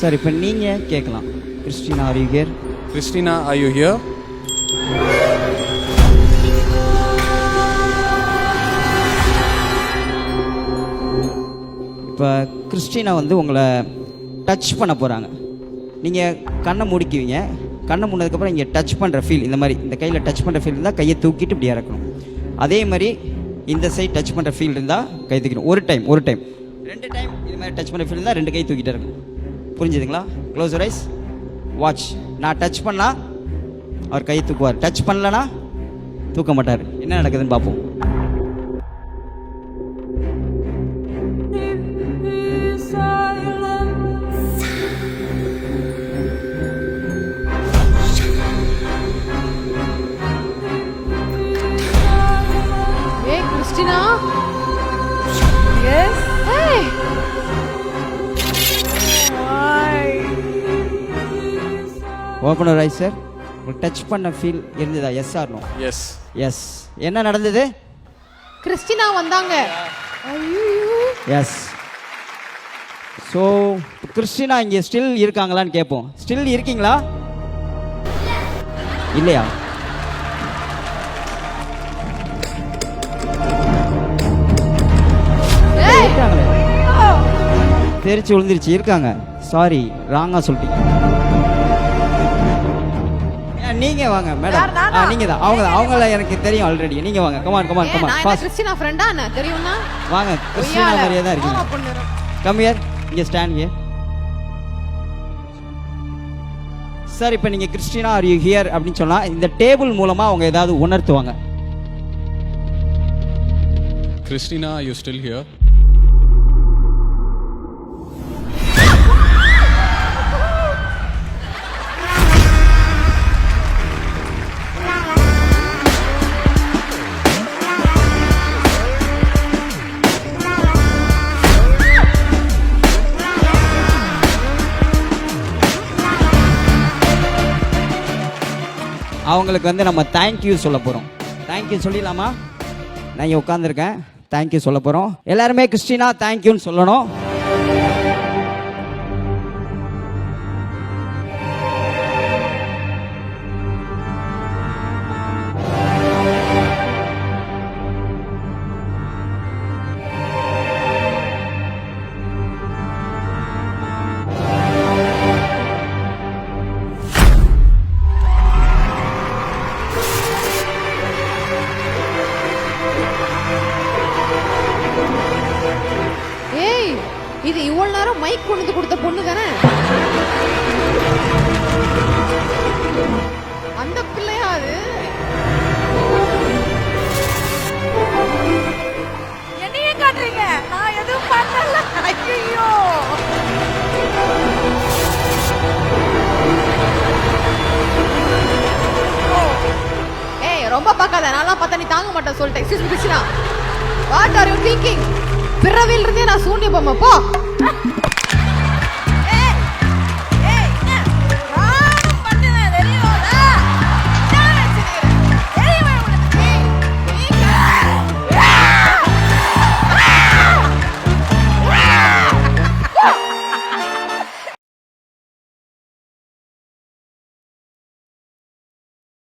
Sir இப்போ நீங்கள் கேட்கலாம். Christina are you here? Christina, are you here? இப்போ கிறிஸ்டினா வந்து உங்களை டச் பண்ண போகிறாங்க. நீங்கள் கண்ணை மூடிக்குவீங்க. கண்ணை மூடினதுக்கப்புறம் இங்கே டச் பண்ணுற ஃபீல், இந்த மாதிரி இந்த கையில் டச் பண்ணுற ஃபீல் இருந்தால் கையை தூக்கிட்டு இப்படி இறக்கணும். அதே மாதிரி இந்த சைட் டச் பண்ணுற ஃபீல் இருந்தால் கை தூக்கணும். ஒரு டைம் 2 டைம் இது மாதிரி டச் பண்ணுற ஃபீல் இருந்தால் 2 கை தூக்கிட்டே இருக்கணும். புரிஞ்சுதுங்களா? Close your eyes, watch. நான் டச் பண்ணால் அவர் கையை தூக்குவார், டச் பண்ணலன்னா தூக்க மாட்டார். என்ன நடக்குதுன்னு பார்ப்போம். Christina? Yes? Hey! Why? Open your eyes sir. உங்களுக்கு டச் பண்ண ஃபீல் இருந்ததா? Yes or no? Yes. Yes. என்ன நடந்தது? கிறிஸ்டினா வந்தாங்க. எஸ். ஸோ கிறிஸ்டினா இங்கே ஸ்டில் இருக்காங்களான்னு கேட்போம். ஸ்டில் இருக்கீங்களா? இல்லையா? இருக்காங்களே, தெரிச்சு விழுந்துருச்சு. இருக்காங்க. சாரி, ராங்கா சொல்லிட்டீங்க. நீங்க வாங்க மேடம். நீங்க தான். அவங்கள எனக்கு தெரியும் ஆல்ரெடி. நீங்க வாங்க. கமான் நான் கிறிஸ்டினா ஃப்ரெண்டா என்ன தெரியும்னா? வாங்க. கிறிஸ்டினா மாதிரியே தான் இருக்கீங்க. Come here. இங்க ஸ்டாண்ட் ஹியர். சார் இப்போ நீங்க கிறிஸ்டினா ஆர் யூ ஹியர் அப்படின்னு சொன்னா இந்த டேபிள் மூலமா அவங்க ஏதாவது உணர்த்துவாங்க. Christina, are you still here? அவங்களுக்கு வந்து நம்ம தேங்க்யூ சொல்ல போகிறோம். தேங்க்யூ சொல்லிடலாமா? நான் இங்கே உட்காந்துருக்கேன். தேங்க்யூ சொல்ல போகிறோம். எல்லாருமே கிறிஸ்டினா தேங்க்யூன்னு சொல்லணும். இது இவ்வளவு நேரம் மைக் கொண்டு கொடுத்த பொண்ணு தானே? அந்த பிள்ளையா அது? என்னையே காட்டுறீங்க? நான் எதுவும் பண்ணல. ஐயோ, ஏய் ரொம்ப பார்க்காத. நான்லாம் பார்த்தா நீ தாங்க மாட்டேன் சொல்லிட்டேன். Excuse me Christina, what are you thinking? பிறவில இருந்தே நான் சூன்ய பொம்மை போ.